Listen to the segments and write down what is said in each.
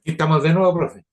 Aquí estamos de nuevo, profe.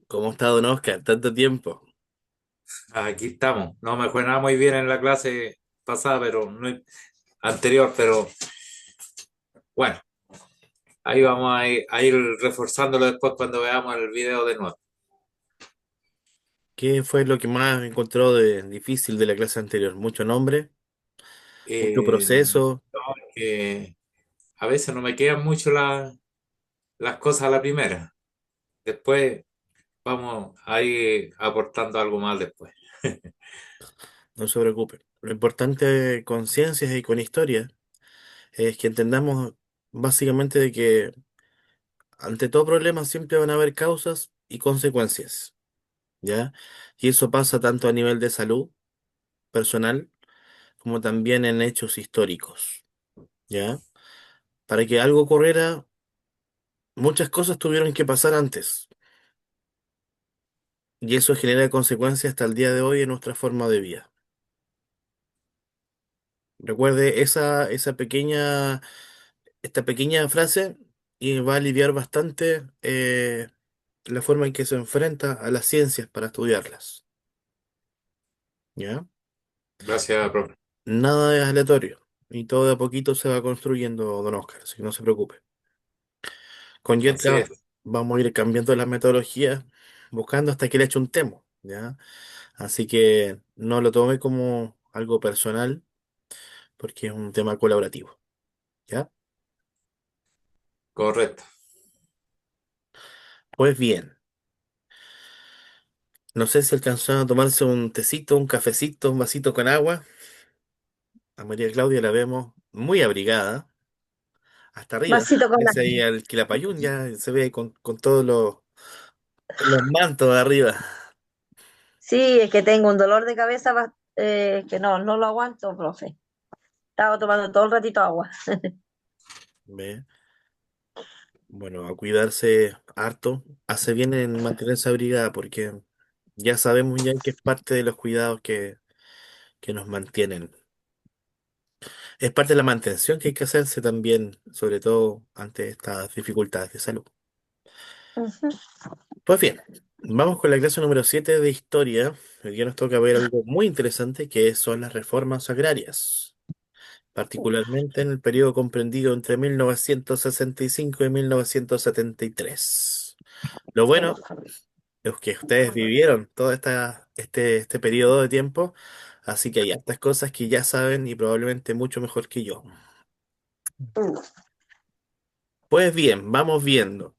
¿Cómo está don Oscar? Tanto tiempo. Aquí estamos. No me fue nada muy bien en la clase pasada, pero no anterior, pero bueno, ahí vamos a ir reforzándolo después cuando veamos el video de nuevo. ¿Qué fue lo que más encontró de difícil de la clase anterior? ¿Mucho nombre? ¿Mucho proceso? No, que a veces no me quedan mucho las cosas a la primera. Después vamos a ir aportando algo más después. No se preocupe. Lo importante con ciencias y con historia es que entendamos básicamente de que ante todo problema siempre van a haber causas y consecuencias, ¿ya? Y eso pasa tanto a nivel de salud personal como también en hechos históricos, ¿ya? Para que algo ocurriera, muchas cosas tuvieron que pasar antes. Y eso genera consecuencias hasta el día de hoy en nuestra forma de vida. Recuerde esta pequeña frase y va a aliviar bastante la forma en que se enfrenta a las ciencias para estudiarlas. ¿Ya? Gracias, profe. Nada es aleatorio y todo de a poquito se va construyendo, don Oscar, así que no se preocupe. Con Así Yetka es. vamos a ir cambiando la metodología, buscando hasta que le eche un temo, ¿ya? Así que no lo tome como algo personal, porque es un tema colaborativo, ¿ya? Correcto. Pues bien, no sé si alcanzó a tomarse un tecito, un cafecito, un vasito con agua. A María Claudia la vemos muy abrigada, hasta arriba. Vasito con Parece ahí agua. al Quilapayún, ya se ve ahí con todos los mantos de arriba. Sí, es que tengo un dolor de cabeza que no lo aguanto, profe. Estaba tomando todo el ratito agua. ¿Ve? Bueno, a cuidarse harto. Hace bien en mantenerse abrigada porque ya sabemos ya que es parte de los cuidados que nos mantienen. Es parte de la mantención que hay que hacerse también, sobre todo ante estas dificultades de salud. Ujú. Pues bien, vamos con la clase número 7 de historia. Hoy día nos toca ver algo muy interesante que son las reformas agrarias, particularmente en el periodo comprendido entre 1965 y 1973. Lo bueno es que ustedes vivieron todo este periodo de tiempo, así que hay hartas cosas que ya saben y probablemente mucho mejor que yo. Pues bien, vamos viendo.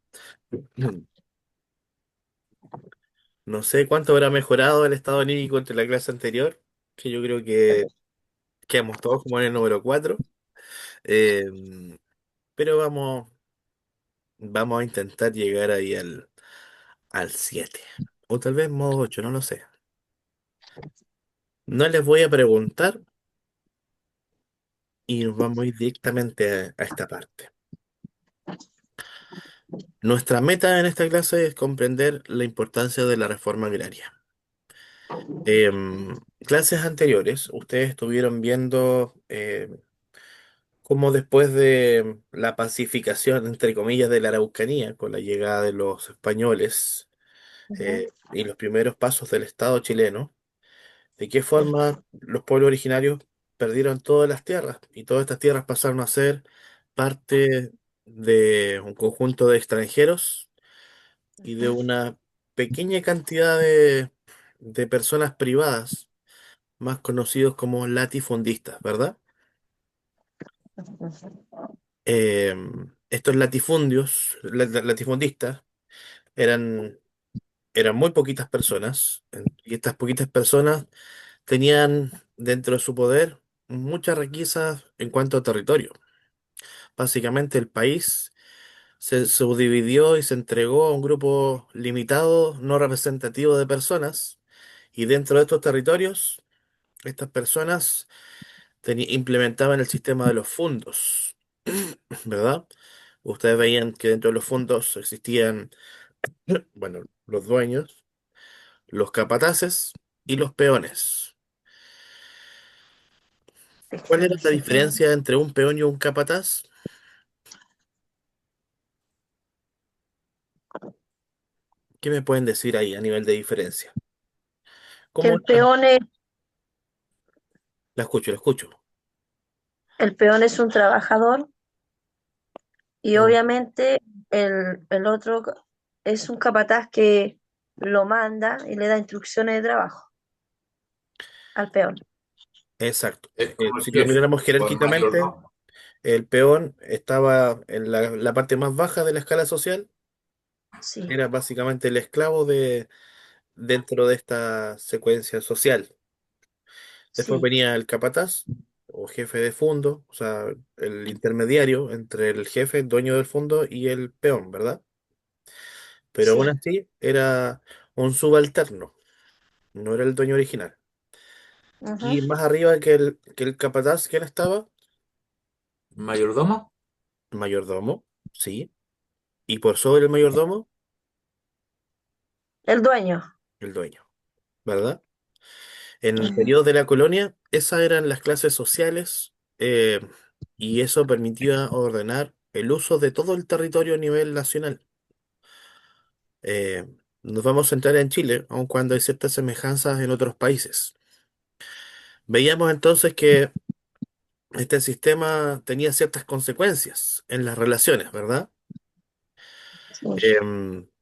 No sé cuánto habrá mejorado el estado anímico entre la clase anterior, que yo creo que quedamos todos como en el número 4, pero vamos a intentar llegar ahí al 7 o tal vez modo 8, no lo sé. No les voy a preguntar y nos vamos a ir directamente a esta parte. Nuestra meta en esta clase es comprender la importancia de la reforma agraria. Clases anteriores, ustedes estuvieron viendo cómo después de la pacificación, entre comillas, de la Araucanía, con la llegada de los españoles Ujú. y los primeros pasos del Estado chileno, de qué forma los pueblos originarios perdieron todas las tierras y todas estas tierras pasaron a ser parte de un conjunto de extranjeros y de una pequeña cantidad de personas privadas, más conocidos como latifundistas, ¿verdad? Eh, Estos latifundios, latifundistas, eran, eran muy poquitas personas, y estas poquitas personas tenían dentro de su poder muchas riquezas en cuanto a territorio. Básicamente el país se subdividió y se entregó a un grupo limitado, no representativo de personas, y dentro de estos territorios, estas personas implementaban el sistema de los fundos, ¿verdad? Ustedes veían que dentro de los fondos existían, bueno, los dueños, los capataces y los peones. ¿Cuál era la diferencia entre un peón y un capataz? ¿Qué me pueden decir ahí a nivel de diferencia? Que ¿Cómo la, la escucho, la escucho? el peón es un trabajador y Mm, obviamente el otro es un capataz que lo manda y le da instrucciones de trabajo al peón. exacto. Es como el Si lo jefe miráramos o el jerárquicamente, mayordomo. el peón estaba en la parte más baja de la escala social, Sí, era básicamente el esclavo dentro de esta secuencia social. Después sí, venía el capataz o jefe de fondo, o sea, el intermediario entre el jefe, dueño del fondo, y el peón, ¿verdad? Pero aún sí. así era un subalterno, no era el dueño original. Ujú. Y más arriba que el capataz, ¿quién estaba? ¿Mayordomo? Mayordomo, sí. Y por sobre el mayordomo, El dueño. el dueño, ¿verdad? En el Ujú. periodo de la colonia, esas eran las clases sociales, y eso permitía ordenar el uso de todo el territorio a nivel nacional. Eh, Nos vamos a centrar en Chile, aun cuando hay ciertas semejanzas en otros países. Veíamos entonces que este sistema tenía ciertas consecuencias en las relaciones, ¿verdad? Sí.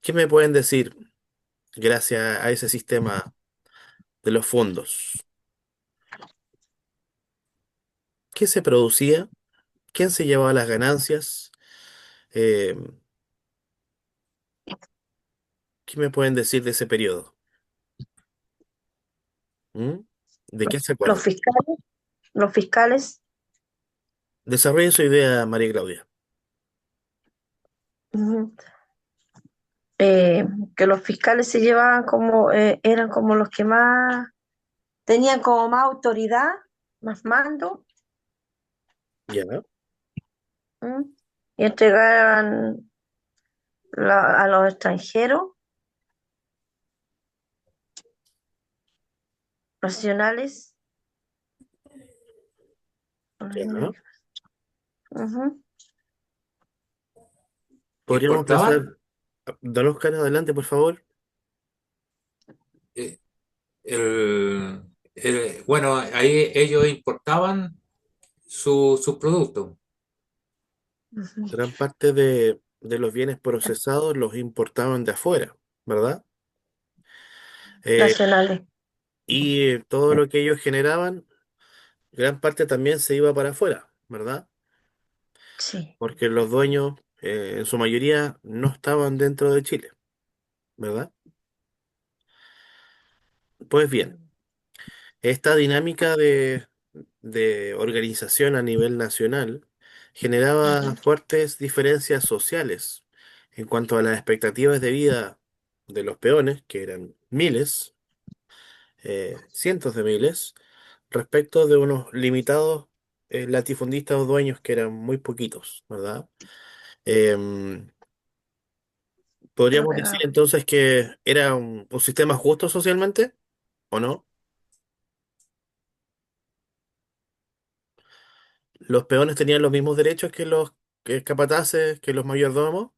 ¿Qué me pueden decir gracias a ese sistema de los fondos? ¿Qué se producía? ¿Quién se llevaba las ganancias? Eh, ¿Qué me pueden decir de ese periodo? ¿Mm? ¿De qué se Los acuerdan? fiscales, los fiscales, Desarrolle su idea, María Claudia. ujú, eh, que los fiscales se llevaban como, eran como los que más, tenían como más autoridad, más mando, Ya, ¿m? Y entregaban a los extranjeros nacionales. ya. Ujú. ¿Podríamos ¿Importaban? pasar, don Oscar, adelante, por favor? Eh, bueno, ahí ellos importaban sus productos. Ujú. Gran parte de los bienes procesados los importaban de afuera, ¿verdad? Eh, Nacionales, y todo lo que ellos generaban, gran parte también se iba para afuera, ¿verdad? sí, Porque los dueños, en su mayoría, no estaban dentro de Chile, ¿verdad? Pues bien, esta dinámica de organización a nivel nacional generaba ujú, fuertes diferencias sociales en cuanto a las expectativas de vida de los peones, que eran miles, cientos de miles, respecto de unos limitados latifundistas o dueños que eran muy poquitos, ¿verdad? Em, está Podríamos decir pegado. entonces que era un sistema justo socialmente, ¿o no? ¿Los peones tenían los mismos derechos que los capataces, que los mayordomos,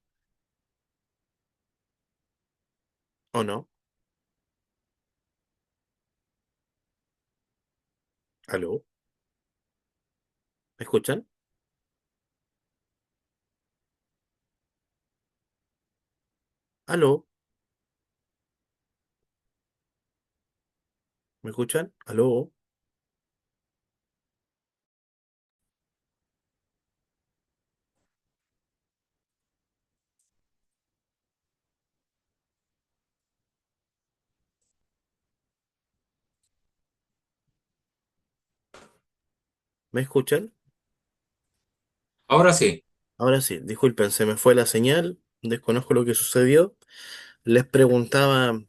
o no? ¿Aló? ¿Me escuchan? ¿Aló? ¿Me escuchan? ¿Aló? ¿Me escuchan? Ahora sí, Ahora sí, disculpen, se me fue la señal, desconozco lo que sucedió. Les preguntaba,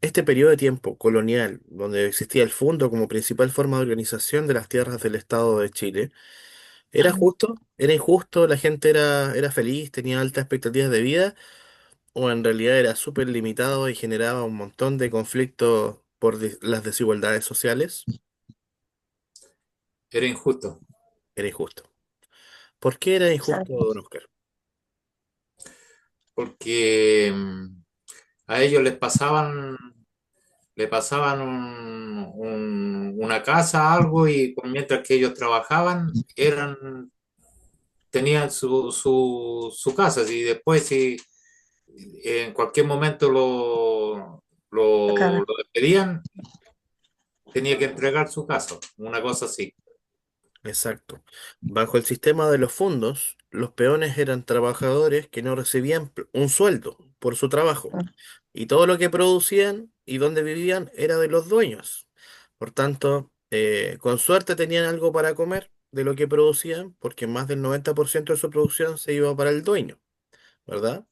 este periodo de tiempo colonial, donde existía el fondo como principal forma de organización de las tierras del Estado de Chile, ¿era justo? ¿Era injusto? ¿La gente era feliz? ¿Tenía altas expectativas de vida? ¿O en realidad era súper limitado y generaba un montón de conflictos por las desigualdades sociales? era injusto, Era injusto. ¿Por qué era injusto, Exacto. don Oscar? porque a ellos le pasaban una casa, algo, y mientras que ellos trabajaban, tenían su casa, y después si en cualquier momento Acá, lo despedían, tenía que entregar su casa, una cosa así. Exacto. Bajo el sistema de los fondos, los peones eran trabajadores que no recibían un sueldo por su trabajo, y todo lo que producían y donde vivían era de los dueños. Por tanto, con suerte tenían algo para comer de lo que producían, porque más del 90% de su producción se iba para el dueño, ¿verdad?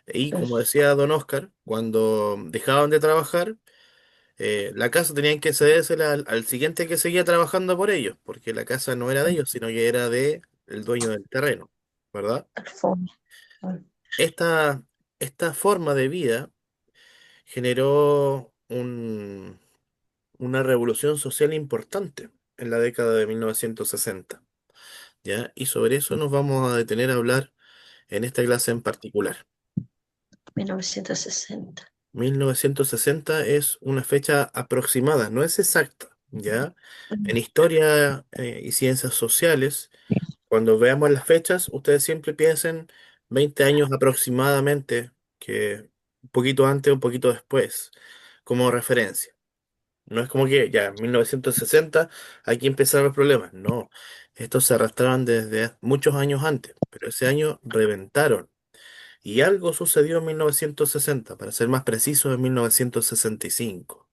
Y como decía don Oscar, cuando dejaban de trabajar, la casa tenían que cedérsela al siguiente que seguía trabajando por ellos, porque la casa no era de ellos, sino que era de el dueño del terreno, ¿verdad? al fondo. Esta, esta forma de vida generó una revolución social importante en la década de 1960, ¿ya? Y sobre eso nos vamos a detener a hablar en esta clase en particular. 1960. 1960 es una fecha aproximada, no es exacta, ¿ya? En historia y ciencias sociales, cuando veamos las fechas, ustedes siempre piensen 20 años aproximadamente, que un poquito antes o un poquito después, como referencia. No es como que ya, 1960, aquí empezaron los problemas. No, estos se arrastraban desde muchos años antes, pero ese año reventaron. Y algo sucedió en 1960, para ser más preciso, en 1965.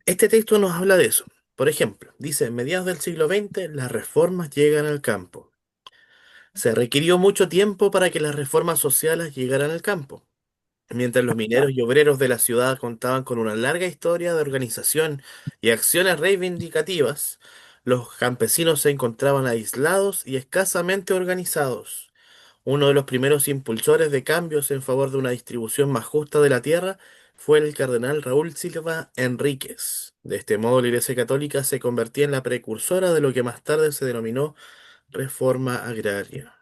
Este texto nos habla de eso. Por ejemplo, dice, en mediados del siglo XX, las reformas llegan al campo. Se requirió mucho tiempo para que las reformas sociales llegaran al campo. Mientras los mineros y obreros de la ciudad contaban con una larga historia de organización y acciones reivindicativas, los campesinos se encontraban aislados y escasamente organizados. Uno de los primeros impulsores de cambios en favor de una distribución más justa de la tierra fue el cardenal Raúl Silva Enríquez. De este modo, la Iglesia Católica se convertía en la precursora de lo que más tarde se denominó reforma agraria.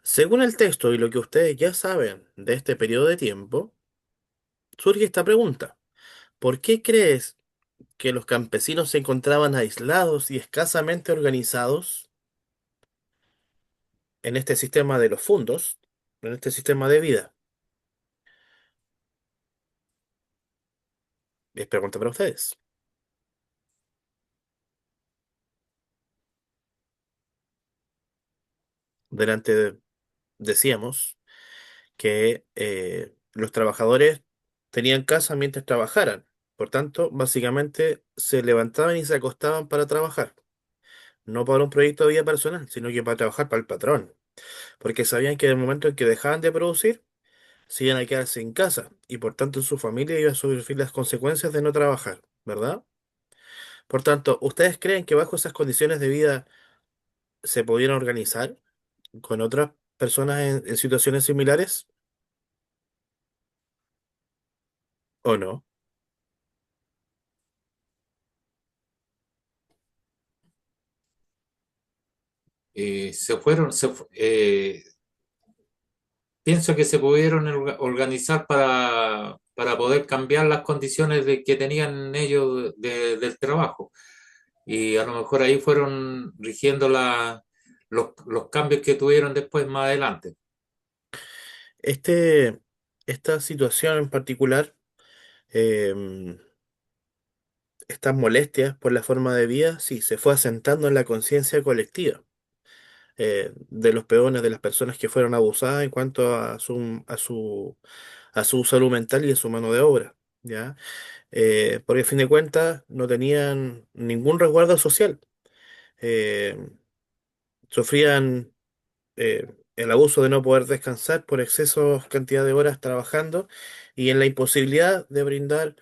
Según el texto y lo que ustedes ya saben de este periodo de tiempo, surge esta pregunta. ¿Por qué crees que los campesinos se encontraban aislados y escasamente organizados en este sistema de los fundos, en este sistema de vida? Es pregunta para ustedes. Delante decíamos que los trabajadores tenían casa mientras trabajaran. Por tanto, básicamente se levantaban y se acostaban para trabajar. No para un proyecto de vida personal, sino que para trabajar para el patrón. Porque sabían que en el momento en que dejaban de producir, se iban a quedar sin casa y por tanto su familia iba a sufrir las consecuencias de no trabajar, ¿verdad? Por tanto, ¿ustedes creen que bajo esas condiciones de vida se pudieron organizar con otras personas en situaciones similares o no? Se fueron, pienso que se pudieron organizar para poder cambiar las condiciones que tenían ellos del trabajo. Y a lo mejor ahí fueron rigiendo los cambios que tuvieron después más adelante. Este, esta situación en particular, em, estas molestias por la forma de vida, sí, se fue asentando en la conciencia colectiva de los peones, de las personas que fueron abusadas en cuanto a su salud mental y a su mano de obra, ¿ya? Porque a fin de cuentas no tenían ningún resguardo social. Eh, Sufrían el abuso de no poder descansar por exceso cantidad de horas trabajando y en la imposibilidad de brindar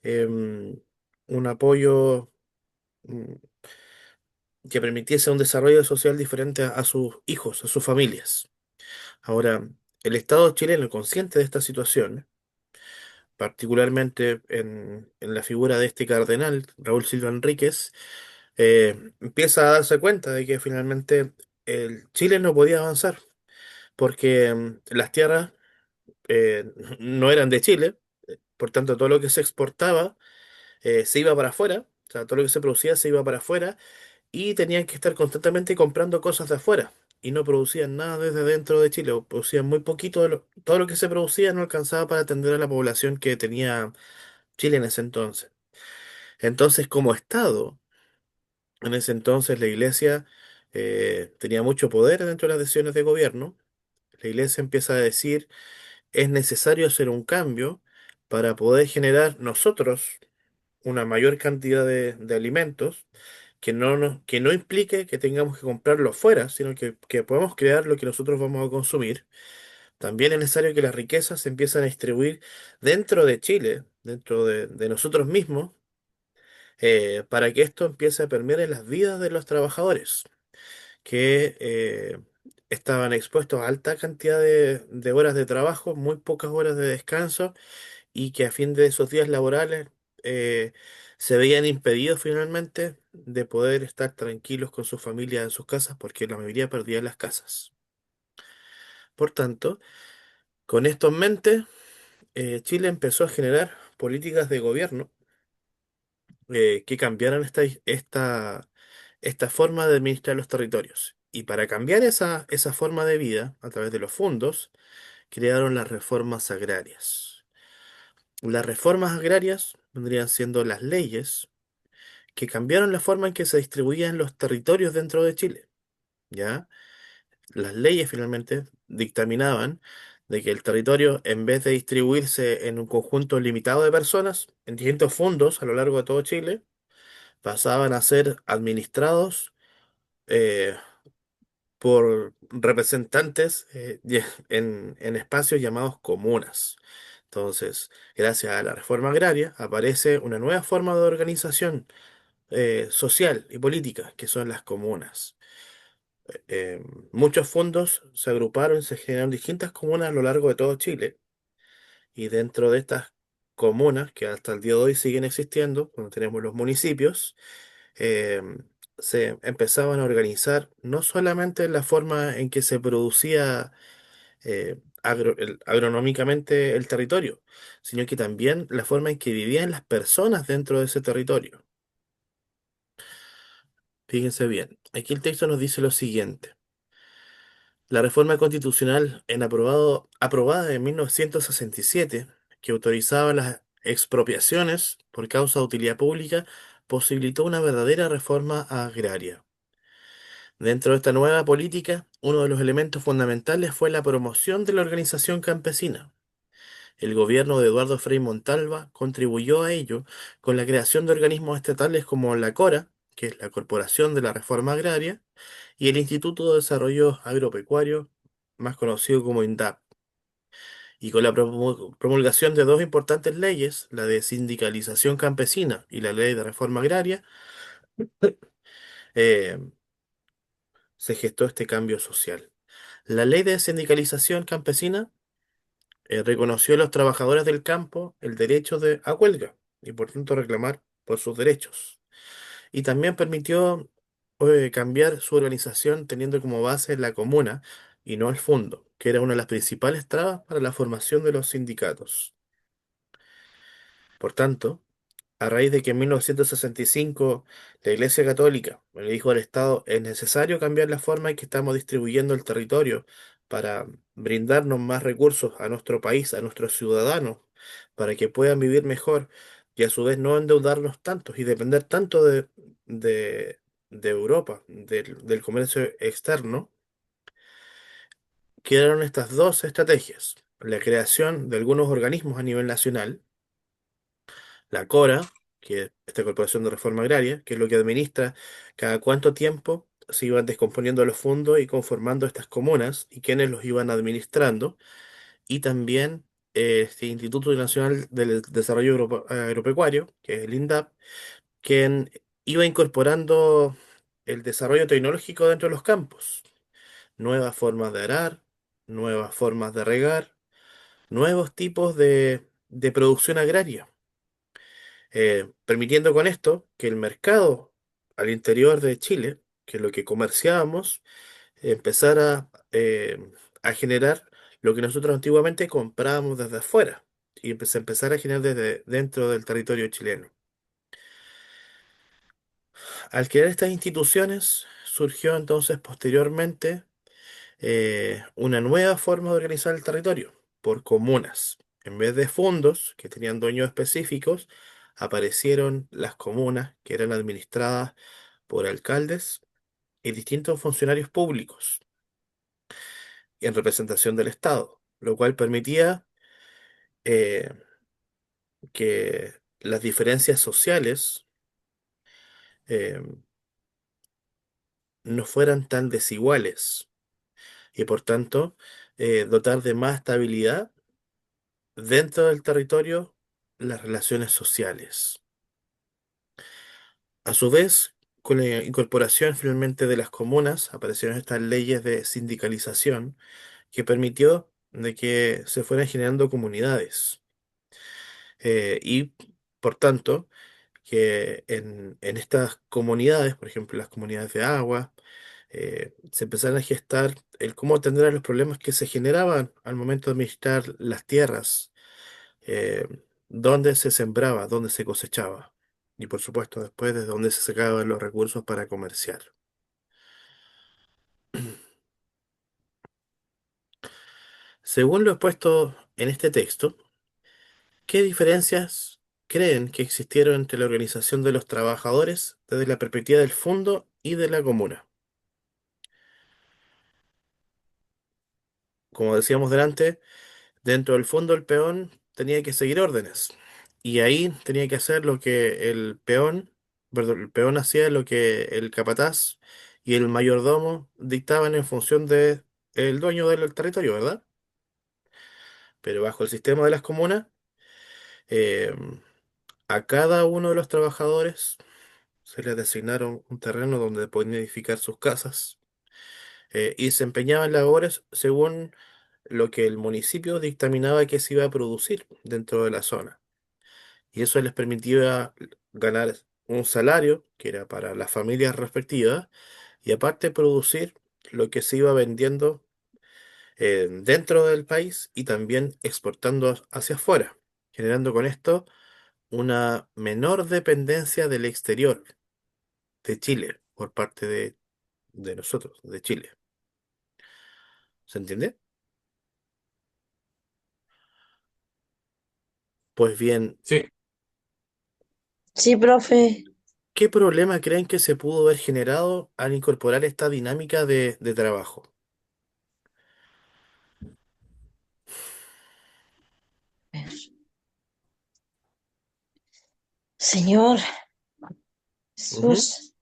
un apoyo mm, que permitiese un desarrollo social diferente a sus hijos, a sus familias. Ahora, el Estado chileno, consciente de esta situación, particularmente en la figura de este cardenal, Raúl Silva Enríquez, empieza a darse cuenta de que finalmente el Chile no podía avanzar, porque las tierras eh, no eran de Chile, por tanto todo lo que se exportaba se iba para afuera, o sea, todo lo que se producía se iba para afuera y tenían que estar constantemente comprando cosas de afuera y no producían nada desde dentro de Chile, o producían muy poquito, todo lo que se producía no alcanzaba para atender a la población que tenía Chile en ese entonces. Entonces, como Estado, en ese entonces la Iglesia tenía mucho poder dentro de las decisiones de gobierno. La Iglesia empieza a decir, es necesario hacer un cambio para poder generar nosotros una mayor cantidad de alimentos que no implique que tengamos que comprarlo fuera, sino que podamos crear lo que nosotros vamos a consumir. También es necesario que las riquezas se empiecen a distribuir dentro de Chile, dentro de nosotros mismos, para que esto empiece a permear en las vidas de los trabajadores, que estaban expuestos a alta cantidad de horas de trabajo, muy pocas horas de descanso y que a fin de esos días laborales eh, se veían impedidos finalmente de poder estar tranquilos con sus familias en sus casas porque la mayoría perdía las casas. Por tanto, con esto en mente, Chile empezó a generar políticas de gobierno que cambiaran esta forma de administrar los territorios. Y para cambiar esa forma de vida a través de los fondos, crearon las reformas agrarias. Las reformas agrarias vendrían siendo las leyes que cambiaron la forma en que se distribuían los territorios dentro de Chile, ¿ya? Las leyes finalmente dictaminaban de que el territorio, en vez de distribuirse en un conjunto limitado de personas, en distintos fondos a lo largo de todo Chile, pasaban a ser administrados eh, por representantes en espacios llamados comunas. Entonces, gracias a la reforma agraria, aparece una nueva forma de organización social y política, que son las comunas. Eh, Muchos fondos se agruparon y se generaron distintas comunas a lo largo de todo Chile, y dentro de estas comunas, que hasta el día de hoy siguen existiendo, cuando tenemos los municipios, eh, se empezaban a organizar no solamente en la forma en que se producía agronómicamente el territorio, sino que también la forma en que vivían las personas dentro de ese territorio. Fíjense bien, aquí el texto nos dice lo siguiente. La reforma constitucional aprobada en 1967, que autorizaba las expropiaciones por causa de utilidad pública, posibilitó una verdadera reforma agraria. Dentro de esta nueva política, uno de los elementos fundamentales fue la promoción de la organización campesina. El gobierno de Eduardo Frei Montalva contribuyó a ello con la creación de organismos estatales como la CORA, que es la Corporación de la Reforma Agraria, y el Instituto de Desarrollo Agropecuario, más conocido como INDAP. Y con la promulgación de dos importantes leyes, la de sindicalización campesina y la ley de reforma agraria, eh, se gestó este cambio social. La ley de sindicalización campesina reconoció a los trabajadores del campo el derecho a huelga y por tanto reclamar por sus derechos. Y también permitió cambiar su organización teniendo como base la comuna y no el fondo, que era una de las principales trabas para la formación de los sindicatos. Por tanto, a raíz de que en 1965 la Iglesia Católica le dijo al Estado, es necesario cambiar la forma en que estamos distribuyendo el territorio para brindarnos más recursos a nuestro país, a nuestros ciudadanos, para que puedan vivir mejor y a su vez no endeudarnos tanto y depender tanto de, de Europa, del comercio externo, quedaron estas dos estrategias. La creación de algunos organismos a nivel nacional, la CORA, que es esta Corporación de Reforma Agraria, que es lo que administra cada cuánto tiempo se iban descomponiendo los fondos y conformando estas comunas y quienes los iban administrando, y también este Instituto Nacional del Desarrollo Agropecuario, que es el INDAP, quien iba incorporando el desarrollo tecnológico dentro de los campos, nuevas formas de arar, nuevas formas de regar, nuevos tipos de producción agraria, permitiendo con esto que el mercado al interior de Chile, que es lo que comerciábamos, empezara a generar lo que nosotros antiguamente comprábamos desde afuera y empezar a generar desde dentro del territorio chileno. Al crear estas instituciones, surgió entonces posteriormente una nueva forma de organizar el territorio, por comunas. En vez de fondos que tenían dueños específicos, aparecieron las comunas que eran administradas por alcaldes y distintos funcionarios públicos en representación del Estado, lo cual permitía eh, que las diferencias sociales eh, no fueran tan desiguales y por tanto dotar de más estabilidad dentro del territorio las relaciones sociales. A su vez, con la incorporación finalmente de las comunas, aparecieron estas leyes de sindicalización que permitió de que se fueran generando comunidades. Y por tanto, que en estas comunidades, por ejemplo, las comunidades de agua, se empezaron a gestar el cómo atender a los problemas que se generaban al momento de administrar las tierras, eh, dónde se sembraba, dónde se cosechaba, y por supuesto después de dónde se sacaban los recursos para comerciar. Según lo expuesto en este texto, ¿qué diferencias creen que existieron entre la organización de los trabajadores desde la perspectiva del fondo y de la comuna? Como decíamos delante, dentro del fondo el peón tenía que seguir órdenes y ahí tenía que hacer lo que el peón, perdón, el peón hacía lo que el capataz y el mayordomo dictaban en función de el dueño del territorio, ¿verdad? Pero bajo el sistema de las comunas, eh, a cada uno de los trabajadores se les designaron un terreno donde podían edificar sus casas y se empeñaban labores según lo que el municipio dictaminaba que se iba a producir dentro de la zona. Y eso les permitía ganar un salario que era para las familias respectivas y aparte producir lo que se iba vendiendo dentro del país y también exportando hacia afuera, generando con esto una menor dependencia del exterior, de Chile, por parte de nosotros, de Chile. ¿Se entiende? Pues bien, Sí. Sí, profe. ¿qué problema creen que se pudo haber generado al incorporar esta dinámica de trabajo? Señor Ujú. Jesús.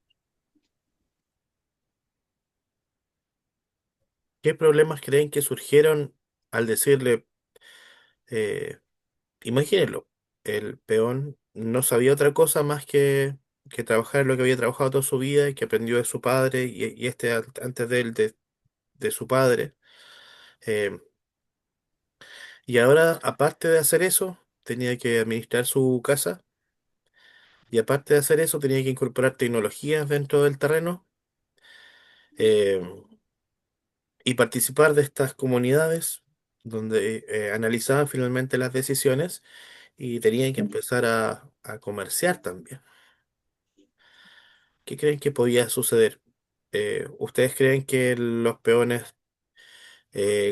¿Qué problemas creen que surgieron al decirle, eh, imagínenlo, el peón no sabía otra cosa más que trabajar lo que había trabajado toda su vida y que aprendió de su padre y este antes de él, de su padre. eh, y ahora, aparte de hacer eso, tenía que administrar su casa y aparte de hacer eso, tenía que incorporar tecnologías dentro del terreno eh, y participar de estas comunidades donde analizaban finalmente las decisiones y tenían que empezar a comerciar también. ¿Qué creen que podía suceder? ¿Ustedes creen que los peones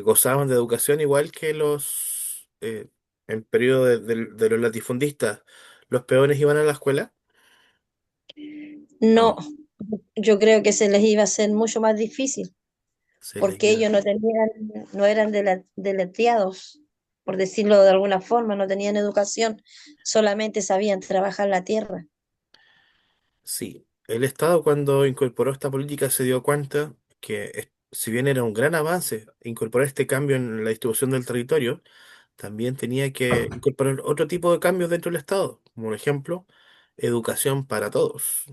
gozaban de educación igual que en periodo de los latifundistas, los peones iban a la escuela? ¿O No, no? yo creo que se les iba a hacer mucho más difícil, Se les porque iba. ellos no tenían, no eran deletrados, por decirlo de alguna forma, no tenían educación, solamente sabían trabajar la tierra. Sí, el Estado cuando incorporó esta política se dio cuenta que si bien era un gran avance incorporar este cambio en la distribución del territorio, también tenía que incorporar otro tipo de cambios dentro del Estado, como por ejemplo, educación para todos.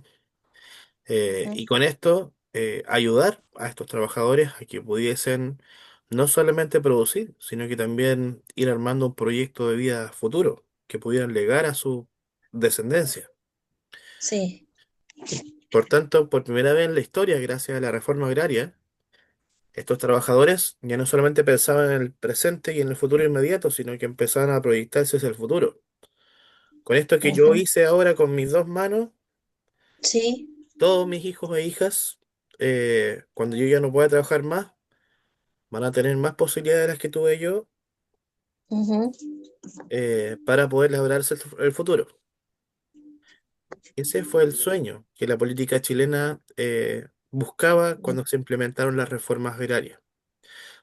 Ujú. Y con esto, ayudar a estos trabajadores a que pudiesen no solamente producir, sino que también ir armando un proyecto de vida futuro que pudieran legar a su descendencia. Sí, Por tanto, por primera vez en la historia, gracias a la reforma agraria, Estos trabajadores ya no solamente pensaban en el presente y en el futuro inmediato, sino que empezaban a proyectarse hacia el futuro. Con esto que yo Ujú. hice ahora con mis dos manos, Sí. todos mis hijos e hijas, cuando yo ya no pueda trabajar más, van a tener más posibilidades de las que tuve yo Ujú. para poder labrarse el futuro. Ese fue el sueño que la política chilena buscaba cuando se implementaron las reformas agrarias.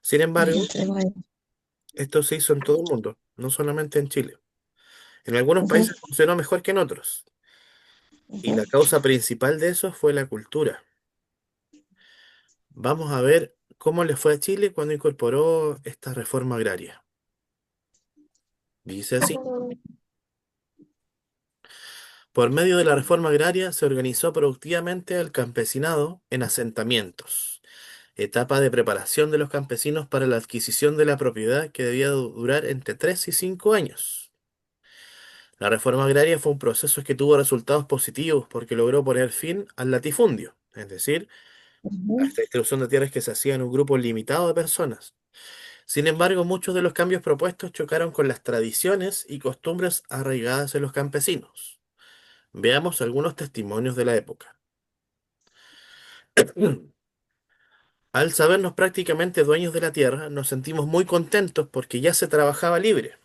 Sin embargo, Qué bueno. esto se hizo en todo el mundo, no solamente en Chile. En algunos Ujú. países funcionó mejor que en otros, y Ujú. la causa principal de eso fue la cultura. Vamos a ver cómo le fue a Chile cuando incorporó esta reforma agraria. Dice así: por medio de la reforma agraria se organizó productivamente al campesinado en asentamientos, etapa de preparación de los campesinos para la adquisición de la propiedad que debía durar entre 3 y 5 años. La reforma agraria fue un proceso que tuvo resultados positivos porque logró poner fin al latifundio, es decir, a Ujú. esta distribución de tierras que se hacía en un grupo limitado de personas. Sin embargo, muchos de los cambios propuestos chocaron con las tradiciones y costumbres arraigadas en los campesinos. Veamos algunos testimonios de la época. Al sabernos prácticamente dueños de la tierra, nos sentimos muy contentos porque ya se trabajaba libre.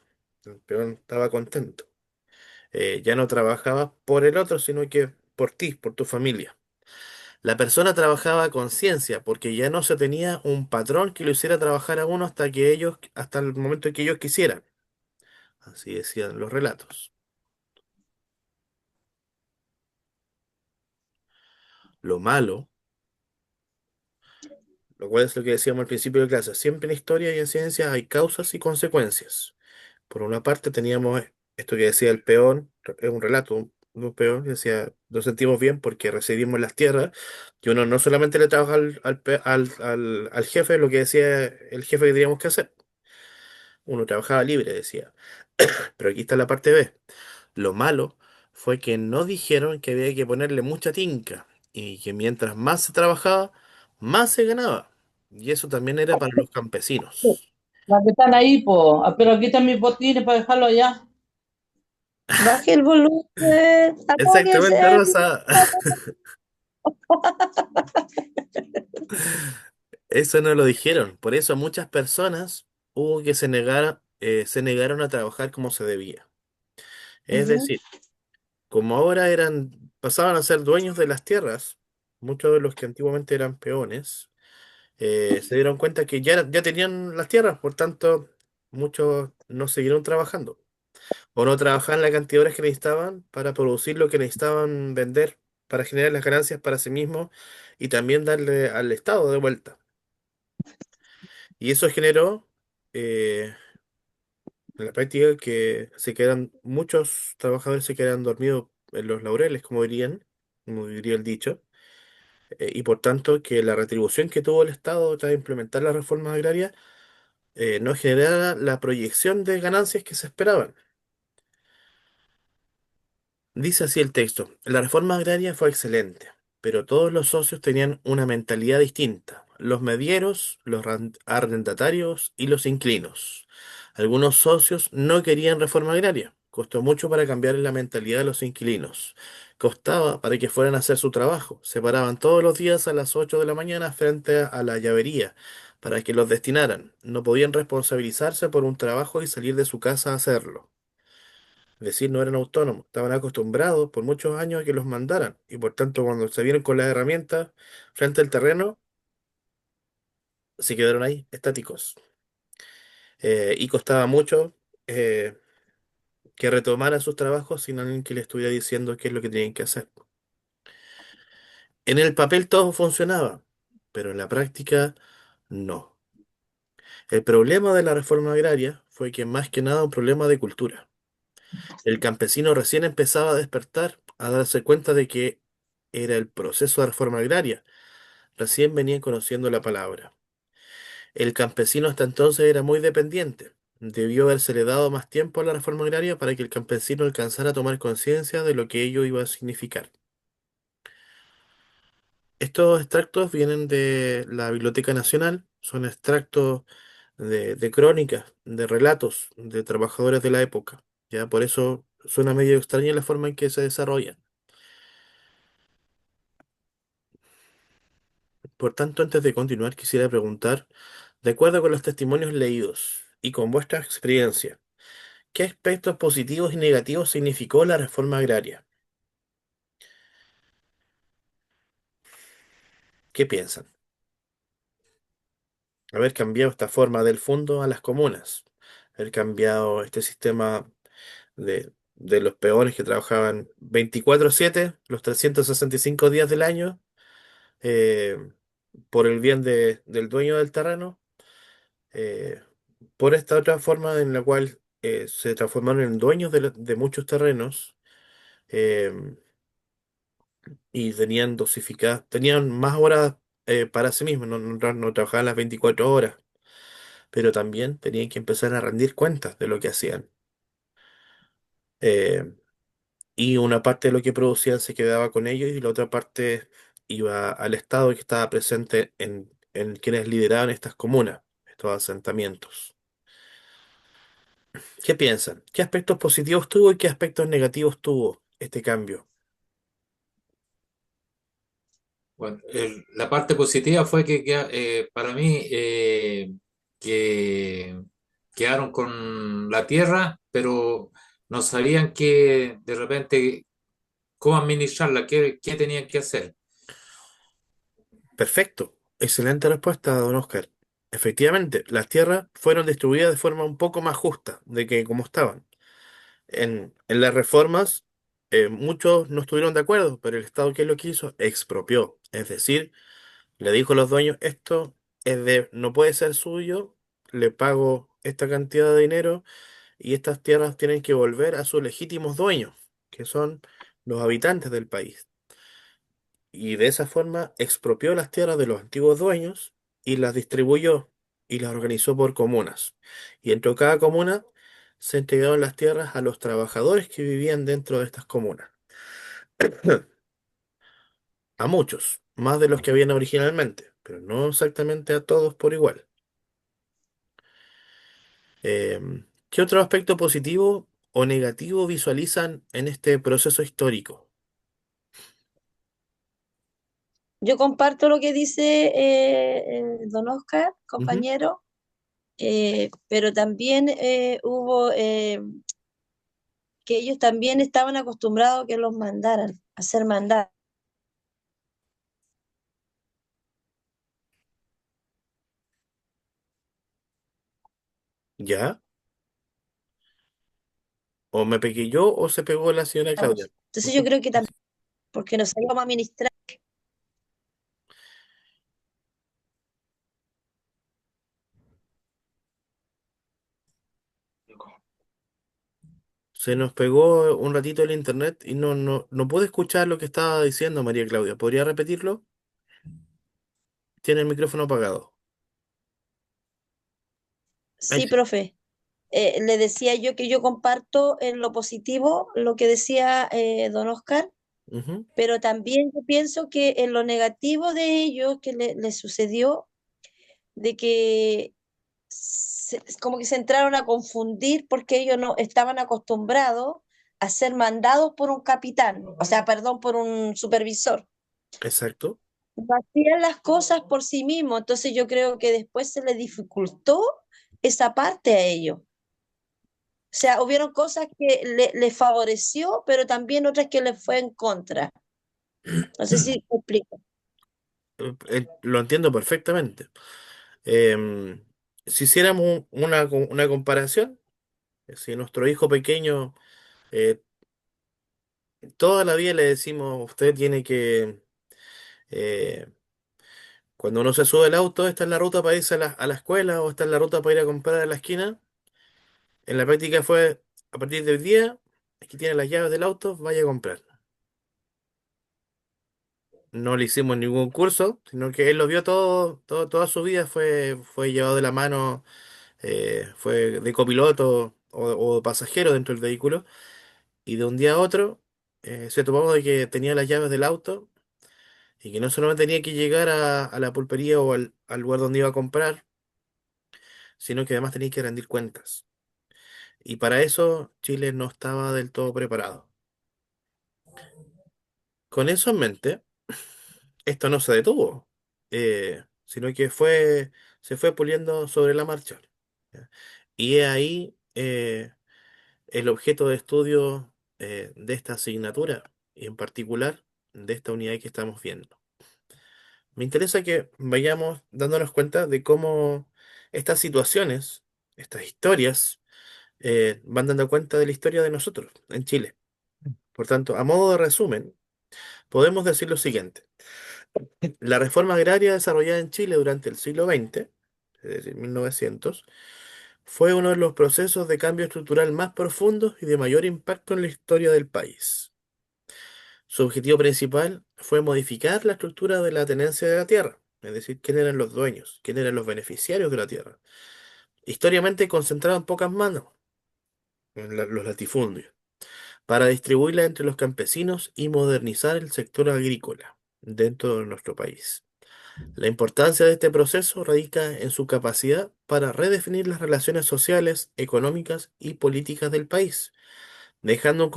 El peón estaba contento. Ya no trabajaba por el otro, sino que por ti, por tu familia. La persona trabajaba a conciencia porque ya no se tenía un patrón que lo hiciera trabajar a uno hasta el momento en que ellos quisieran. Así decían los relatos. Lo malo, lo cual es lo que decíamos al principio de clase, siempre en historia y en ciencia hay causas y consecuencias. Por una parte teníamos esto que decía el peón, es un relato de un peón que decía, nos sentimos bien porque recibimos las tierras, que uno no solamente le trabaja al jefe lo que decía el jefe que teníamos que hacer, uno trabajaba libre, decía. Pero aquí está la parte B. Lo malo fue que no dijeron que había que ponerle mucha tinca y que mientras más se trabajaba, más se ganaba. Y eso también era para los campesinos. Las que están ahí, po. Ah, pero aquí están mis botines para dejarlo allá. Baje el volumen, Exactamente, apáguese. Rosa. Eso no lo dijeron. Por eso muchas personas hubo que se negaron a trabajar como se debía. Es Ujú. decir, como ahora pasaban a ser dueños de las tierras, muchos de los que antiguamente eran peones, se dieron cuenta que ya tenían las tierras, por tanto, muchos no siguieron trabajando o no trabajaban la cantidad de horas que necesitaban para producir lo que necesitaban vender para generar las ganancias para sí mismos y también darle al Estado de vuelta. Y eso generó eh, en la práctica que muchos trabajadores se quedan dormidos en los laureles, como diría el dicho, y por tanto que la retribución que tuvo el Estado tras implementar las reformas agrarias no generara la proyección de ganancias que se esperaban. Dice así el texto: la reforma agraria fue excelente, pero todos los socios tenían una mentalidad distinta, los medieros, los arrendatarios y los inquilinos. Algunos socios no querían reforma agraria, costó mucho para cambiar la mentalidad de los inquilinos. Costaba para que fueran a hacer su trabajo, se paraban todos los días a las 8 de la mañana frente a la llavería para que los destinaran. No podían responsabilizarse por un trabajo y salir de su casa a hacerlo. Es decir, no eran autónomos, estaban acostumbrados por muchos años a que los mandaran y por tanto cuando se vieron con las herramientas frente al terreno, se quedaron ahí, estáticos. Y costaba mucho eh, que retomaran sus trabajos sin alguien que les estuviera diciendo qué es lo que tenían que hacer. En el papel todo funcionaba, pero en la práctica no. El problema de la reforma agraria fue que más que nada un problema de cultura. El campesino recién empezaba a despertar, a darse cuenta de que era el proceso de reforma agraria. Recién venía conociendo la palabra. El campesino hasta entonces era muy dependiente. Debió habérsele dado más tiempo a la reforma agraria para que el campesino alcanzara a tomar conciencia de lo que ello iba a significar. Estos extractos vienen de la Biblioteca Nacional son extractos de crónicas, de relatos de trabajadores de la época. Ya por eso suena medio extraña la forma en que se desarrollan. Por tanto, antes de continuar, quisiera preguntar, de acuerdo con los testimonios leídos y con vuestra experiencia, ¿qué aspectos positivos y negativos significó la reforma agraria? ¿Qué piensan? Haber cambiado esta forma del fondo a las comunas, haber cambiado este sistema de los peones que trabajaban 24/7, los 365 días del año, eh, por el bien del dueño del terreno, eh, por esta otra forma en la cual se transformaron en dueños de muchos terrenos, eh, y tenían dosificadas, tenían más horas para sí mismos, no trabajaban las 24 horas, pero también tenían que empezar a rendir cuentas de lo que hacían. Eh, y una parte de lo que producían se quedaba con ellos y la otra parte iba al Estado que estaba presente en quienes lideraban estas comunas, estos asentamientos. ¿Qué piensan? ¿Qué aspectos positivos tuvo y qué aspectos negativos tuvo este cambio? Bueno, la parte positiva fue para mí que quedaron con la tierra, pero no sabían que de repente cómo administrarla, qué tenían que hacer. Perfecto. Excelente respuesta, don Oscar. Efectivamente, las tierras fueron distribuidas de forma un poco más justa de que como estaban. En las reformas, muchos no estuvieron de acuerdo, pero el Estado, ¿qué es lo que hizo? Expropió. Es decir, le dijo a los dueños, esto no puede ser suyo, le pago esta cantidad de dinero y estas tierras tienen que volver a sus legítimos dueños, que son los habitantes del país. Y de esa forma expropió las tierras de los antiguos dueños y las distribuyó y las organizó por comunas. Y dentro de cada comuna se entregaron las tierras a los trabajadores que vivían dentro de estas comunas. A muchos, más de los que habían originalmente, pero no exactamente a todos por igual. ¿Qué otro aspecto positivo o negativo visualizan en este proceso histórico? Yo comparto lo que dice don Oscar, Ujú. compañero, pero también hubo que ellos también estaban acostumbrados a que los mandaran a ser mandados. ¿Ya? ¿O me pegué yo o se pegó la señora Claudia? Entonces yo creo que también, porque no sabíamos administrar. Se nos pegó un ratito el internet y no pude escuchar lo que estaba diciendo María Claudia. ¿Podría repetirlo? Tiene el micrófono apagado. Ahí Sí, sí. profe. Le decía yo que yo comparto en lo positivo lo que decía don Oscar, Ujú. pero también yo pienso que en lo negativo de ellos que le sucedió, de que como que se entraron a confundir porque ellos no estaban acostumbrados a ser mandados por un capitán, o sea, perdón, por un supervisor. Exacto. No hacían las cosas por sí mismos, entonces yo creo que después se les dificultó esa parte a ellos. O sea, hubieron cosas que le favoreció, pero también otras que le fue en contra. No sé si me explico. Lo entiendo perfectamente. Em, si hiciéramos una comparación, si nuestro hijo pequeño eh, toda la vida le decimos, usted tiene que, eh, cuando uno se sube al auto, esta es la ruta para irse a la escuela o esta es la ruta para ir a comprar a la esquina. En la práctica fue, a partir del día, aquí tiene las llaves del auto, vaya a comprar. No le hicimos ningún curso, sino que él lo vio toda su vida, fue llevado de la mano, fue de copiloto o pasajero dentro del vehículo, y de un día a otro se topamos de que tenía las llaves del auto y que no solamente tenía que llegar a la pulpería o al lugar donde iba a comprar, sino que además tenía que rendir cuentas. Y para eso Chile no estaba del todo preparado. Con eso en mente, esto no se detuvo, sino que se fue puliendo sobre la marcha. ¿Ya? Y es ahí el objeto de estudio de esta asignatura, y en particular de esta unidad que estamos viendo. Me interesa que vayamos dándonos cuenta de cómo estas situaciones, estas historias, van dando cuenta de la historia de nosotros en Chile. Por tanto, a modo de resumen, podemos decir lo siguiente. La reforma agraria desarrollada en Chile durante el siglo XX, es decir, 1900, fue uno de los procesos de cambio estructural más profundos y de mayor impacto en la historia del país. Su objetivo principal fue modificar la estructura de la tenencia de la tierra, es decir, quién eran los dueños, quién eran los beneficiarios de la tierra, históricamente concentrado en pocas manos, en los latifundios, para distribuirla entre los campesinos y modernizar el sector agrícola dentro de nuestro país. La importancia de este proceso radica en su capacidad para redefinir las relaciones sociales, económicas y políticas del país, dejando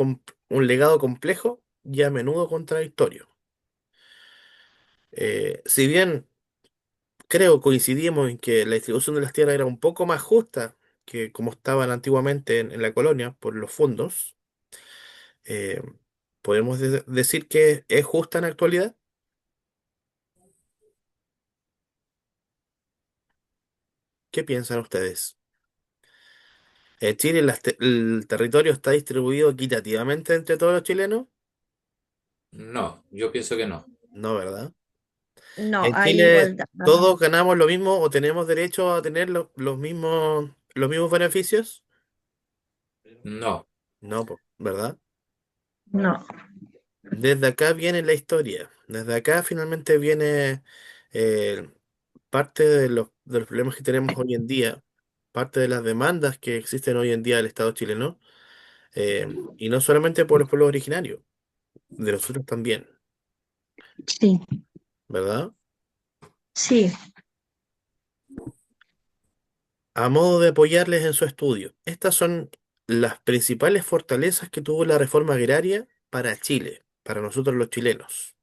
un legado complejo y a menudo contradictorio. Si bien creo coincidimos en que la distribución de las tierras era un poco más justa que como estaban antiguamente en la colonia por los fondos, eh, podemos decir que es justa en la actualidad. ¿Qué piensan ustedes? ¿En Chile el territorio está distribuido equitativamente entre todos los chilenos? No, yo pienso que no. No, ¿verdad? No, En hay Chile igualdad. todos ganamos lo mismo o tenemos derecho a tener los mismos beneficios. No, No, po, ¿verdad? No, Desde acá viene la historia. Desde acá finalmente viene eh, parte de los problemas que tenemos hoy en día, parte de las demandas que existen hoy en día del Estado chileno, y no solamente por los pueblos originarios, de nosotros también, sí, ¿verdad? sí, A modo de apoyarles en su estudio, estas son las principales fortalezas que tuvo la reforma agraria para Chile, para nosotros los chilenos.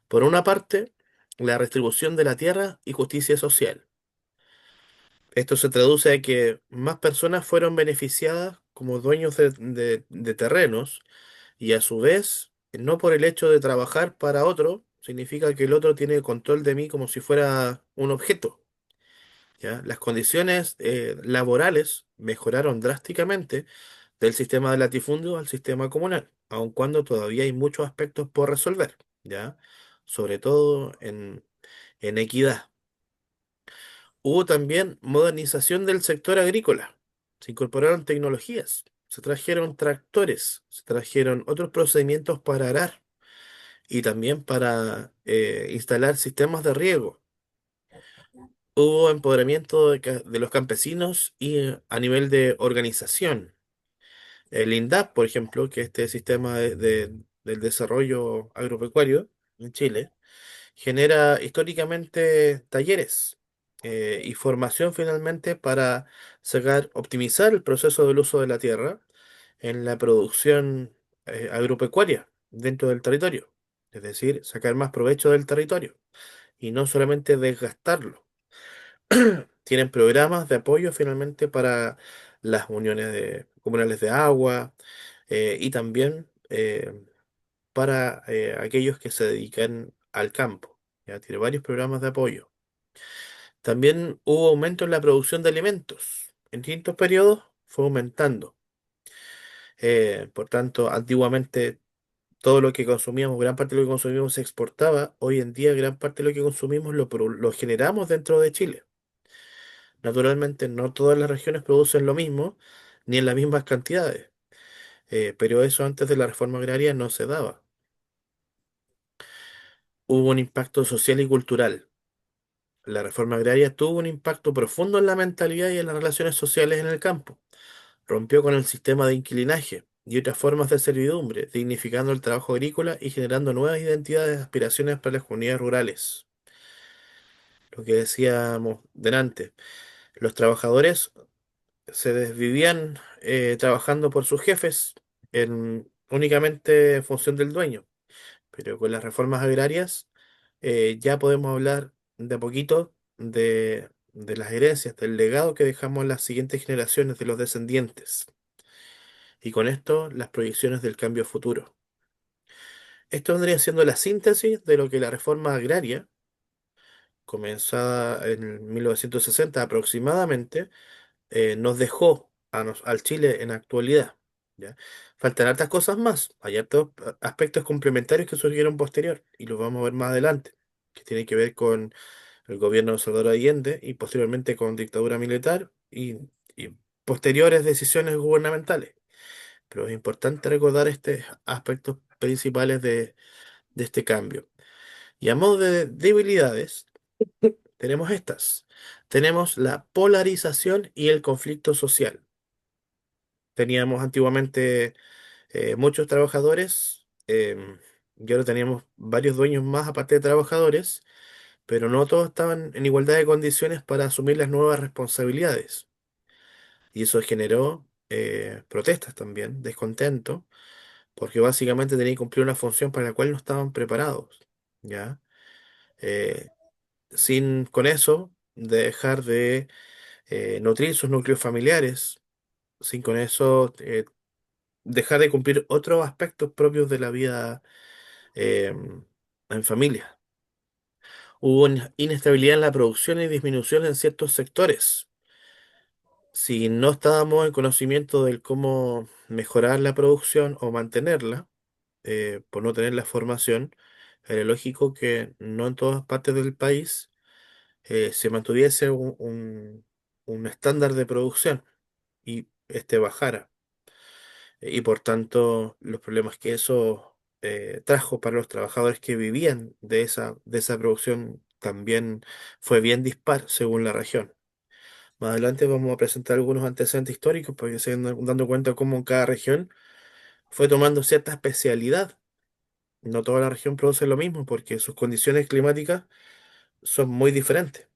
Por una parte, la redistribución de la tierra y justicia social. Esto se traduce a que más personas fueron beneficiadas como dueños de terrenos y a su vez, no por el hecho de trabajar para otro, significa que el otro tiene control de mí como si fuera un objeto. ¿Ya? Las condiciones laborales mejoraron drásticamente del sistema de latifundio al sistema comunal, aun cuando todavía hay muchos aspectos por resolver, ¿ya? Sobre todo en equidad. Hubo también modernización del sector agrícola. Se incorporaron tecnologías, se trajeron tractores, se trajeron otros procedimientos para arar y también para instalar sistemas de riego. Hubo empoderamiento de los campesinos y a nivel de organización. El INDAP, por ejemplo, que es este sistema del desarrollo agropecuario en Chile, genera históricamente talleres y formación finalmente para optimizar el proceso del uso de la tierra en la producción agropecuaria dentro del territorio. Es decir, sacar más provecho del territorio y no solamente desgastarlo. Tienen programas de apoyo finalmente para las uniones comunales de agua y también para aquellos que se dedican al campo. Ya tiene varios programas de apoyo. También hubo aumento en la producción de alimentos. En distintos periodos fue aumentando. Por tanto, antiguamente todo lo que consumíamos, gran parte de lo que consumíamos se exportaba. Hoy en día gran parte de lo que consumimos lo generamos dentro de Chile. Naturalmente, no todas las regiones producen lo mismo, ni en las mismas cantidades, pero eso antes de la reforma agraria no se daba. Hubo un impacto social y cultural. La reforma agraria tuvo un impacto profundo en la mentalidad y en las relaciones sociales en el campo. Rompió con el sistema de inquilinaje, y otras formas de servidumbre, dignificando el trabajo agrícola y generando nuevas identidades y aspiraciones para las comunidades rurales. Lo que decíamos delante, los trabajadores se desvivían trabajando por sus jefes únicamente en función del dueño, pero con las reformas agrarias ya podemos hablar de a poquito de las herencias, del legado que dejamos a las siguientes generaciones de los descendientes, y con esto las proyecciones del cambio futuro. Esto vendría siendo la síntesis de lo que la reforma agraria, comenzada en 1960 aproximadamente, nos dejó al Chile en actualidad. ¿Ya? Faltan hartas cosas más, hay hartos aspectos complementarios que surgieron posterior, y los vamos a ver más adelante, que tienen que ver con el gobierno de Salvador Allende y posteriormente con dictadura militar y posteriores decisiones gubernamentales. Pero es importante recordar estos aspectos principales de este cambio. Y a modo de debilidades, tenemos estas. Tenemos la polarización y el conflicto social. Teníamos antiguamente muchos trabajadores, y ahora teníamos varios dueños más aparte de trabajadores, pero no todos estaban en igualdad de condiciones para asumir las nuevas responsabilidades. Y eso generó protestas también, descontento, porque básicamente tenían que cumplir una función para la cual no estaban preparados. ¿Ya? Eh, Sin con eso dejar de nutrir sus núcleos familiares, sin con eso dejar de cumplir otros aspectos propios de la vida eh, en familia. Hubo inestabilidad en la producción y disminución en ciertos sectores. Si no estábamos en conocimiento del cómo mejorar la producción o mantenerla, por no tener la formación, era lógico que no en todas partes del país se mantuviese un estándar de producción y este bajara. Y por tanto, los problemas que eso trajo para los trabajadores que vivían de esa producción también fue bien dispar según la región. Más adelante vamos a presentar algunos antecedentes históricos para que se vayan dando cuenta cómo cada región fue tomando cierta especialidad. No toda la región produce lo mismo porque sus condiciones climáticas son muy diferentes.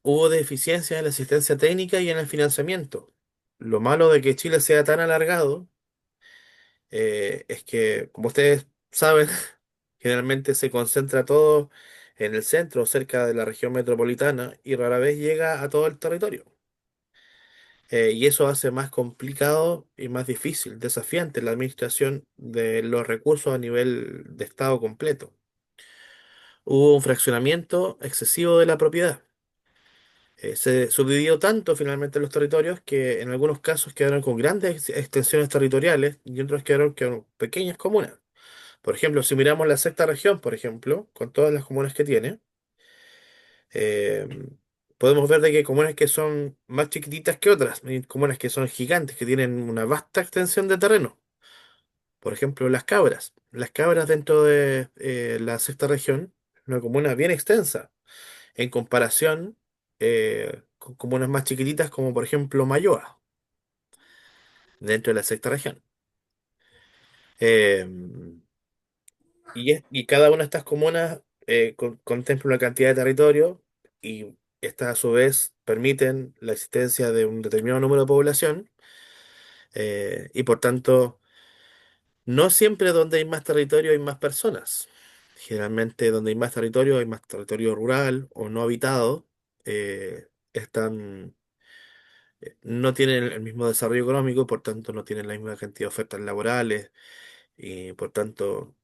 Hubo deficiencias en la asistencia técnica y en el financiamiento. Lo malo de que Chile sea tan alargado es que, como ustedes saben, generalmente se concentra todo en el centro, cerca de la región metropolitana, y rara vez llega a todo el territorio. Y eso hace más complicado y más difícil, desafiante la administración de los recursos a nivel de Estado completo. Hubo un fraccionamiento excesivo de la propiedad. Se subdividió tanto finalmente los territorios que en algunos casos quedaron con grandes extensiones territoriales y otros quedaron pequeñas comunas. Por ejemplo, si miramos la sexta región, por ejemplo, con todas las comunas que tiene, eh, podemos ver de que hay comunas que son más chiquititas que otras, y comunas que son gigantes, que tienen una vasta extensión de terreno. Por ejemplo, Las Cabras. Las Cabras dentro de la sexta región, una comuna bien extensa, en comparación con comunas más chiquititas como por ejemplo Mayoa, dentro de la sexta región. Eh, y cada una de estas comunas contempla una cantidad de territorio, y estas a su vez permiten la existencia de un determinado número de población, y por tanto no siempre donde hay más territorio hay más personas. Generalmente donde hay más territorio rural o no habitado, están, no tienen el mismo desarrollo económico, por tanto no tienen la misma cantidad de ofertas laborales, y por tanto,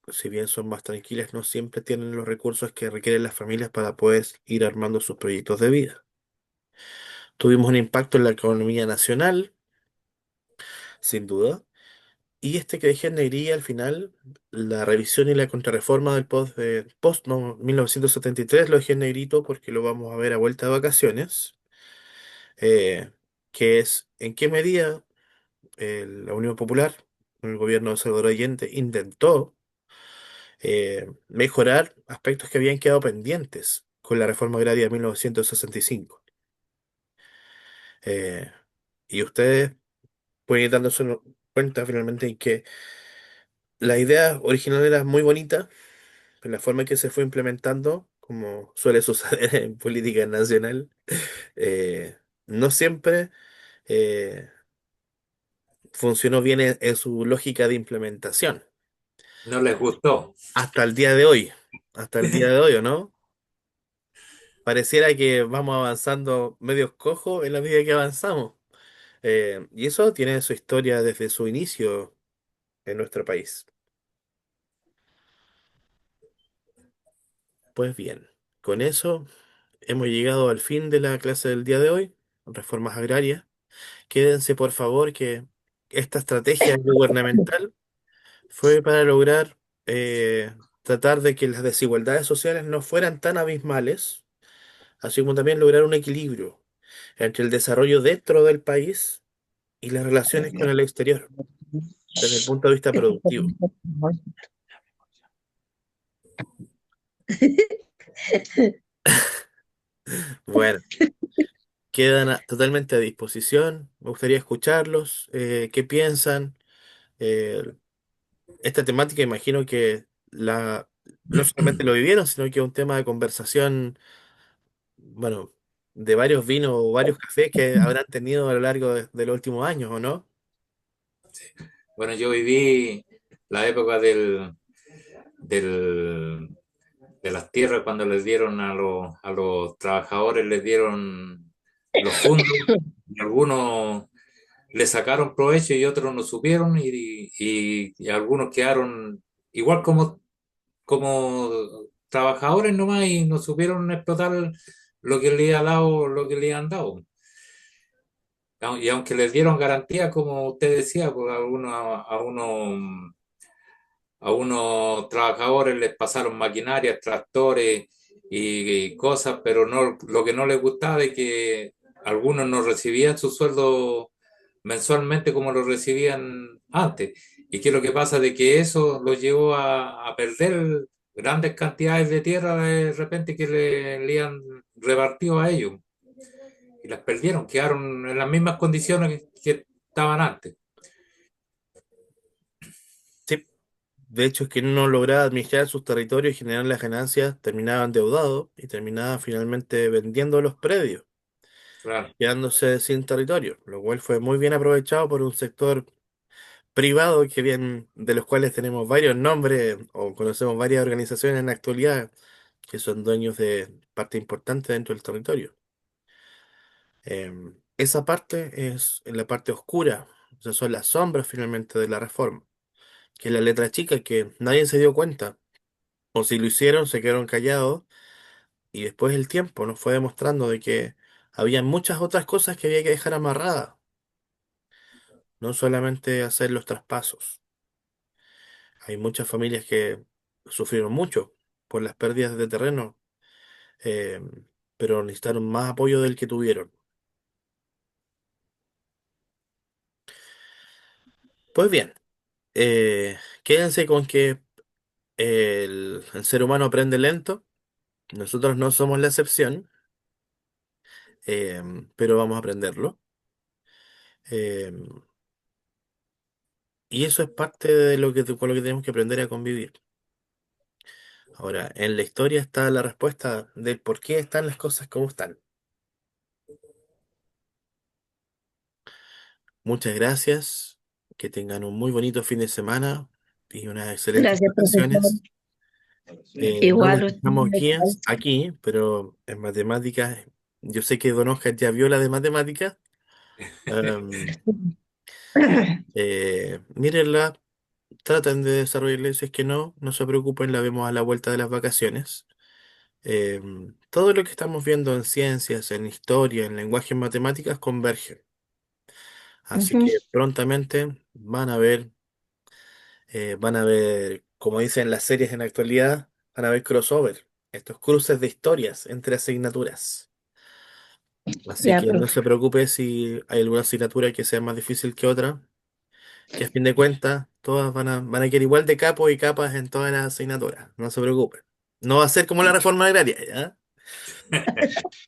si bien son más tranquilas, no siempre tienen los recursos que requieren las familias para poder ir armando sus proyectos de vida. Tuvimos un impacto en la economía nacional, sin duda, y este que dejé en negrilla al final, la revisión y la contrarreforma del post no, 1973, lo dejé en negrito porque lo vamos a ver a vuelta de vacaciones, eh, que es en qué medida la Unión Popular, el gobierno de Salvador Allende, intentó mejorar aspectos que habían quedado pendientes con la reforma agraria de 1965. Eh, y ustedes pueden ir dándose cuenta finalmente en que la idea original era muy bonita, pero la forma en que se fue implementando, como suele suceder en política nacional, eh, no siempre eh, funcionó bien en su lógica de implementación. No les gustó. Hasta el día de hoy, hasta el día de hoy, ¿o no? Pareciera que vamos avanzando medios cojos en la medida que avanzamos. Y eso tiene su historia desde su inicio en nuestro país. Pues bien, con eso hemos llegado al fin de la clase del día de hoy, reformas agrarias. Quédense por favor que esta estrategia gubernamental fue para lograr tratar de que las desigualdades sociales no fueran tan abismales, así como también lograr un equilibrio entre el desarrollo dentro del país y las relaciones con el exterior, desde el punto de vista productivo. Bueno, quedan totalmente a disposición. Me gustaría escucharlos. ¿Qué piensan? Eh, Esta temática, imagino que no solamente lo vivieron, sino que es un tema de conversación, bueno, de varios vinos o varios cafés que habrán tenido a lo largo de los últimos años, ¿o no? Bueno, yo viví la época del, de las tierras cuando les dieron a los trabajadores, les dieron los fondos, y algunos le sacaron provecho y otros no supieron y algunos quedaron igual como trabajadores nomás y no supieron explotar lo que le ha dado, lo que le han dado. Y aunque les dieron garantía, como usted decía, pues a unos trabajadores les pasaron maquinarias, tractores y cosas, pero no, lo que no les gustaba es que algunos no recibían su sueldo mensualmente como lo recibían antes. ¿Y qué es lo que pasa? De que eso los llevó a perder grandes cantidades de tierra de repente que le han repartido a ellos. Y las perdieron, quedaron en las mismas condiciones que estaban antes. Sí, de hecho es que no lograba administrar sus territorios y generar las ganancias, terminaba endeudado y terminaba finalmente vendiendo los predios, Claro. quedándose sin territorio, lo cual fue muy bien aprovechado por un sector privado que bien, de los cuales tenemos varios nombres o conocemos varias organizaciones en la actualidad que son dueños de parte importante dentro del territorio. Esa parte es la parte oscura, o sea, son las sombras finalmente de la reforma, que es la letra chica que nadie se dio cuenta, o si lo hicieron se quedaron callados y después el tiempo nos fue demostrando de que había muchas otras cosas que había que dejar amarradas, no solamente hacer los traspasos. Hay muchas familias que sufrieron mucho por las pérdidas de terreno, eh, pero necesitaron más apoyo del que tuvieron. Pues bien, quédense con que el ser humano aprende lento, nosotros no somos la excepción, eh, pero vamos a aprenderlo. Eh, y eso es parte de lo con lo que tenemos que aprender a convivir. Ahora, en la historia está la respuesta del por qué están las cosas como están. Muchas gracias, que tengan un muy bonito fin de semana y unas excelentes Gracias, profesor. vacaciones. No nos Igual usted, dejamos igual. aquí, pero en matemáticas, yo sé que Don Oscar ya vio la de matemáticas. em, Mírenla, traten de desarrollarla, y si es que no, no se preocupen, la vemos a la vuelta de las vacaciones. Todo lo que estamos viendo en ciencias, en historia, en lenguaje, en matemáticas, convergen. Así Ujú. que prontamente van a ver, como dicen las series en la actualidad, van a ver crossover, estos cruces de historias entre asignaturas. Así Ya, que no profe. se preocupe si hay alguna asignatura que sea más difícil que otra, que a fin de cuentas todas van a quedar igual de capos y capas en todas las asignaturas. No se preocupe. No va a ser como la reforma agraria, ¿ya?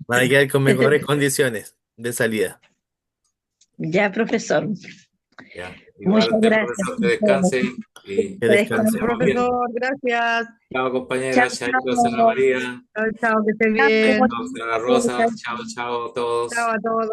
Van a quedar con mejores condiciones de salida. Ya, profesor. Ya. Muchas Igual usted, gracias. profesor, que descanse y Que que descanse. estemos bien. Profesor, gracias. Chao, Chao, compañera. Chaito, señora chao. María. Chao, chao, que esté Chao, bien. Chao, señora Rosa. Chao, chao a todos. Chao a todos.